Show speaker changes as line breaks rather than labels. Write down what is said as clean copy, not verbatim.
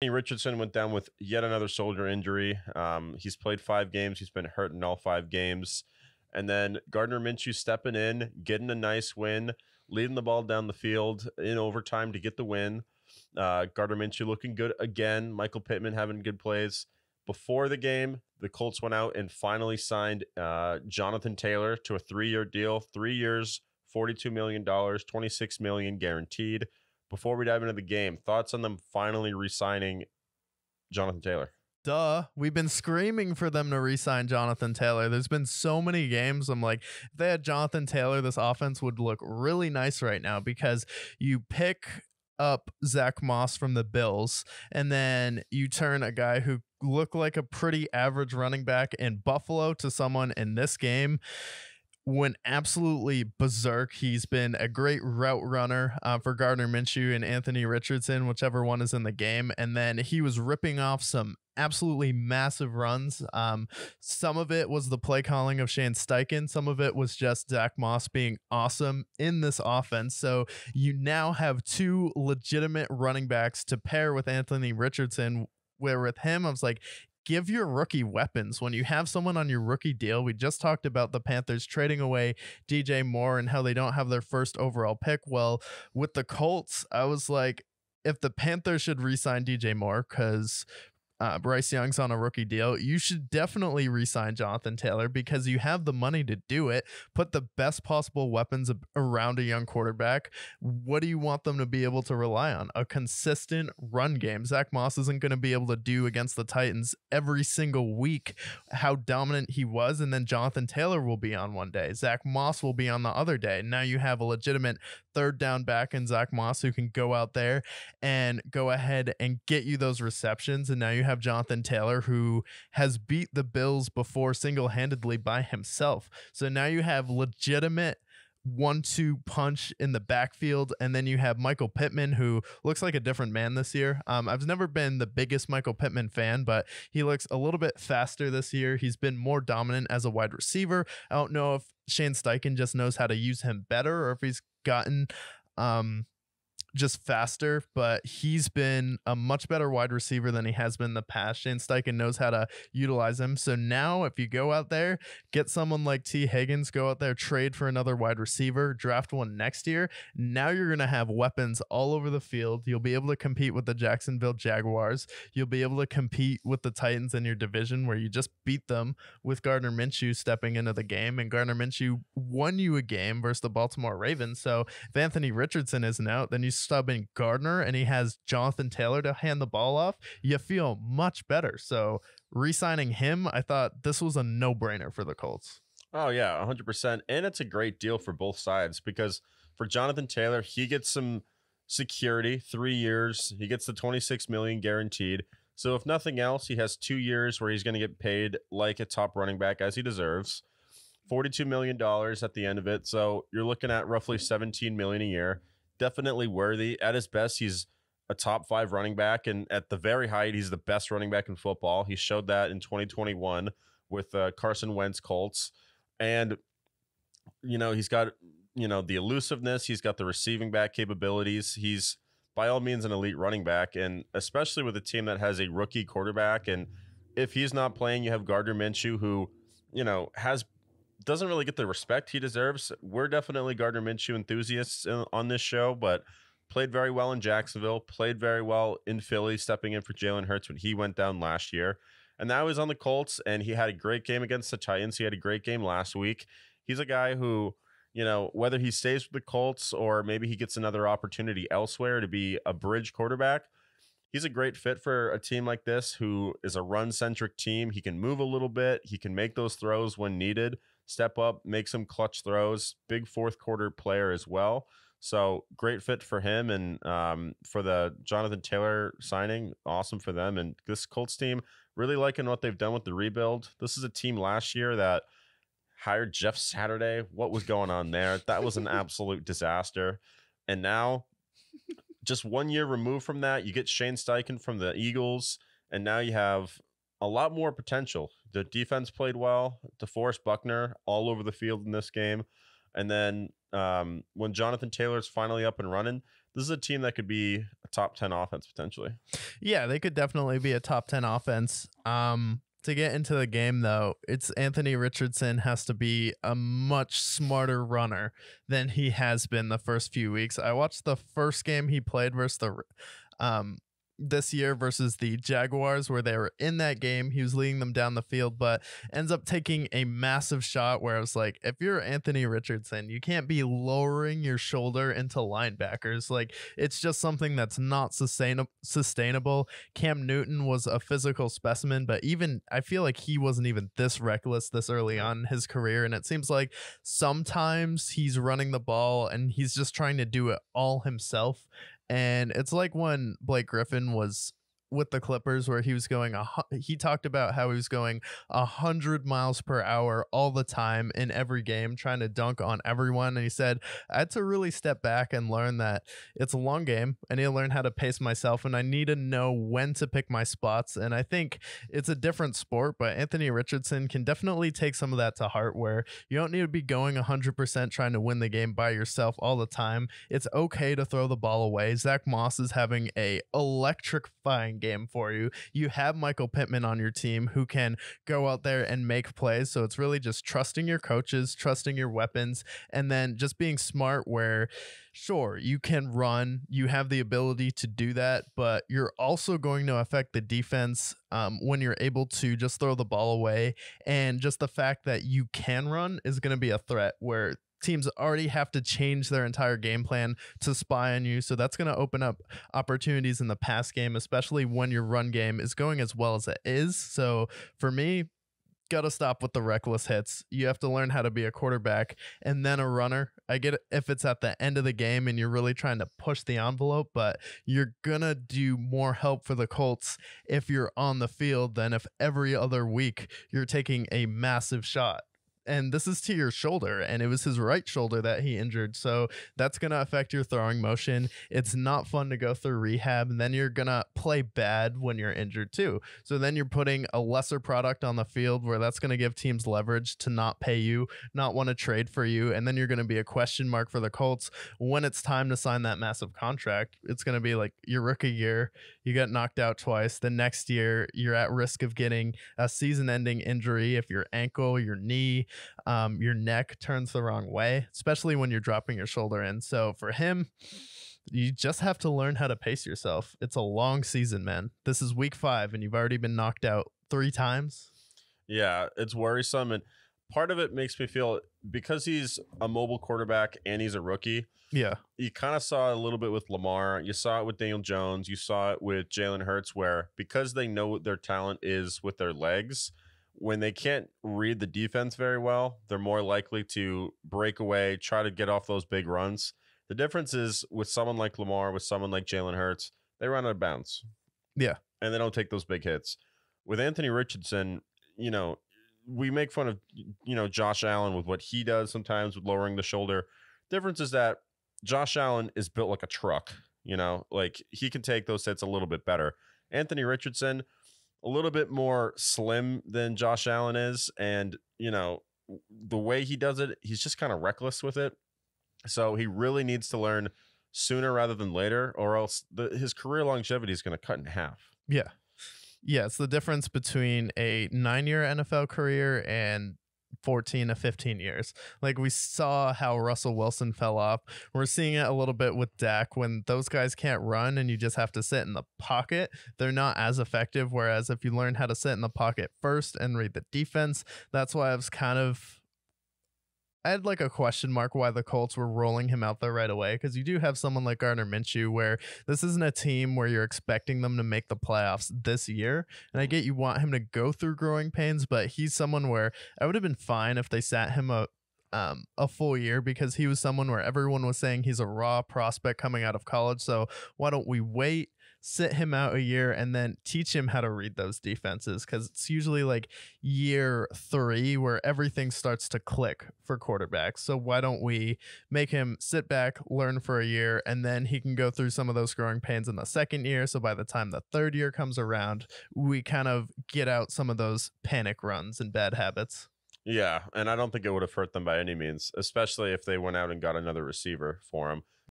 Richardson went down with yet another shoulder injury. He's played 5 games. He's been hurt in all 5 games. And then Gardner Minshew stepping in, getting a nice win, leading the ball down the field in overtime to get the win. Gardner Minshew looking good again. Michael Pittman having good plays. Before the game, the Colts went out and finally signed Jonathan Taylor to a 3-year deal. 3 years, $42 million, $26 million guaranteed. Before we dive into the game, thoughts on them finally re-signing Jonathan Taylor?
Duh. We've been screaming for them to re-sign Jonathan Taylor. There's been so many games. I'm like, if they had Jonathan Taylor, this offense would look really nice right now, because you pick up Zach Moss from the Bills, and then you turn a guy who looked like a pretty average running back in Buffalo to someone in this game went absolutely berserk. He's been a great route runner for Gardner Minshew and Anthony Richardson, whichever one is in the game. And then he was ripping off some absolutely massive runs. Some of it was the play calling of Shane Steichen. Some of it was just Zach Moss being awesome in this offense. So you now have 2 legitimate running backs to pair with Anthony Richardson, where with him, I was like, give your rookie weapons. When you have someone on your rookie deal, we just talked about the Panthers trading away DJ Moore and how they don't have their first overall pick. Well, with the Colts, I was like, if the Panthers should re-sign DJ Moore, because Bryce Young's on a rookie deal, you should definitely re-sign Jonathan Taylor, because you have the money to do it. Put the best possible weapons around a young quarterback. What do you want them to be able to rely on? A consistent run game. Zach Moss isn't going to be able to do against the Titans every single week how dominant he was, and then Jonathan Taylor will be on one day. Zach Moss will be on the other day. Now you have a legitimate third down back in Zach Moss who can go out there and go ahead and get you those receptions, and now you have Jonathan Taylor, who has beat the Bills before single-handedly by himself. So now you have legitimate 1-2 punch in the backfield, and then you have Michael Pittman, who looks like a different man this year. I've never been the biggest Michael Pittman fan, but he looks a little bit faster this year. He's been more dominant as a wide receiver. I don't know if Shane Steichen just knows how to use him better, or if he's gotten just faster, but he's been a much better wide receiver than he has been in the past. Shane Steichen knows how to utilize him. So now if you go out there, get someone like T. Higgins, go out there, trade for another wide receiver, draft one next year, now you're going to have weapons all over the field. You'll be able to compete with the Jacksonville Jaguars. You'll be able to compete with the Titans in your division, where you just beat them with Gardner Minshew stepping into the game, and Gardner Minshew won you a game versus the Baltimore Ravens. So if Anthony Richardson isn't out, then you stub in Gardner and he has Jonathan Taylor to hand the ball off. You feel much better. So re-signing him, I thought this was a no-brainer for the Colts.
Oh yeah, 100%. And it's a great deal for both sides, because for Jonathan Taylor, he gets some security, 3 years. He gets the $26 million guaranteed. So if nothing else, he has 2 years where he's going to get paid like a top running back, as he deserves. $42 million at the end of it. So you're looking at roughly $17 million a year. Definitely worthy. At his best, he's a top 5 running back, and at the very height, he's the best running back in football. He showed that in 2021 with Carson Wentz Colts. And, he's got, the elusiveness. He's got the receiving back capabilities. He's, by all means, an elite running back, and especially with a team that has a rookie quarterback. And if he's not playing, you have Gardner Minshew, who, doesn't really get the respect he deserves. We're definitely Gardner Minshew enthusiasts on this show, but played very well in Jacksonville, played very well in Philly, stepping in for Jalen Hurts when he went down last year. And now he's on the Colts, and he had a great game against the Titans. He had a great game last week. He's a guy who, whether he stays with the Colts or maybe he gets another opportunity elsewhere to be a bridge quarterback, he's a great fit for a team like this, who is a run-centric team. He can move a little bit. He can make those throws when needed, step up, make some clutch throws, big fourth quarter player as well. So great fit for him. And for the Jonathan Taylor signing, awesome for them. And this Colts team, really liking what they've done with the rebuild. This is a team last year that hired Jeff Saturday. What was going on there? That was an absolute disaster. And now, just 1 year removed from that, you get Shane Steichen from the Eagles, and now you have a lot more potential. The defense played well. DeForest Buckner all over the field in this game. And then when Jonathan Taylor's finally up and running, this is a team that could be a top 10 offense potentially.
Yeah, they could definitely be a top 10 offense. To get into the game, though, it's Anthony Richardson has to be a much smarter runner than he has been the first few weeks. I watched the first game he played versus the this year versus the Jaguars, where they were in that game. He was leading them down the field, but ends up taking a massive shot where I was like, if you're Anthony Richardson, you can't be lowering your shoulder into linebackers. Like, it's just something that's not sustainable. Cam Newton was a physical specimen, but even I feel like he wasn't even this reckless this early on in his career. And it seems like sometimes he's running the ball and he's just trying to do it all himself. And it's like when Blake Griffin was with the Clippers, where he was going, he talked about how he was going 100 miles per hour all the time in every game, trying to dunk on everyone. And he said, I had to really step back and learn that it's a long game. I need to learn how to pace myself, and I need to know when to pick my spots. And I think it's a different sport, but Anthony Richardson can definitely take some of that to heart, where you don't need to be going 100% trying to win the game by yourself all the time. It's okay to throw the ball away. Zach Moss is having a electrifying game for you. You have Michael Pittman on your team who can go out there and make plays. So it's really just trusting your coaches, trusting your weapons, and then just being smart where, sure, you can run, you have the ability to do that, but you're also going to affect the defense when you're able to just throw the ball away. And just the fact that you can run is going to be a threat where teams already have to change their entire game plan to spy on you. So that's going to open up opportunities in the pass game, especially when your run game is going as well as it is. So for me, got to stop with the reckless hits. You have to learn how to be a quarterback and then a runner. I get it if it's at the end of the game and you're really trying to push the envelope, but you're going to do more help for the Colts if you're on the field than if every other week you're taking a massive shot. And this is to your shoulder, and it was his right shoulder that he injured. So that's going to affect your throwing motion. It's not fun to go through rehab, and then you're going to play bad when you're injured too. So then you're putting a lesser product on the field, where that's going to give teams leverage to not pay you, not want to trade for you. And then you're going to be a question mark for the Colts when it's time to sign that massive contract. It's going to be like your rookie year, you got knocked out twice. The next year, you're at risk of getting a season-ending injury if your ankle, your knee, your neck turns the wrong way, especially when you're dropping your shoulder in. So for him, you just have to learn how to pace yourself. It's a long season, man. This is week 5 and you've already been knocked out 3 times.
Yeah, it's worrisome. And part of it makes me feel, because he's a mobile quarterback and he's a rookie.
Yeah.
You kind of saw it a little bit with Lamar. You saw it with Daniel Jones. You saw it with Jalen Hurts, where because they know what their talent is with their legs, when they can't read the defense very well, they're more likely to break away, try to get off those big runs. The difference is with someone like Lamar, with someone like Jalen Hurts, they run out of bounds.
Yeah.
And they don't take those big hits. With Anthony Richardson, we make fun of, Josh Allen with what he does sometimes with lowering the shoulder. Difference is that Josh Allen is built like a truck, like he can take those hits a little bit better. Anthony Richardson, a little bit more slim than Josh Allen is. And, the way he does it, he's just kind of reckless with it. So he really needs to learn sooner rather than later, or else his career longevity is going to cut in half.
Yeah. Yeah. It's the difference between a 9-year NFL career and 14 to 15 years. Like we saw how Russell Wilson fell off. We're seeing it a little bit with Dak. When those guys can't run and you just have to sit in the pocket, they're not as effective. Whereas if you learn how to sit in the pocket first and read the defense, that's why I had like a question mark why the Colts were rolling him out there right away, because you do have someone like Gardner Minshew, where this isn't a team where you're expecting them to make the playoffs this year. And I get you want him to go through growing pains, but he's someone where I would have been fine if they sat him a full year, because he was someone where everyone was saying he's a raw prospect coming out of college. So why don't we wait, sit him out a year, and then teach him how to read those defenses? Because it's usually like year 3 where everything starts to click for quarterbacks. So why don't we make him sit back, learn for a year, and then he can go through some of those growing pains in the second year. So by the time the 3rd year comes around, we kind of get out some of those panic runs and bad habits.
Yeah, and I don't think it would have hurt them by any means, especially if they went out and got another receiver for him.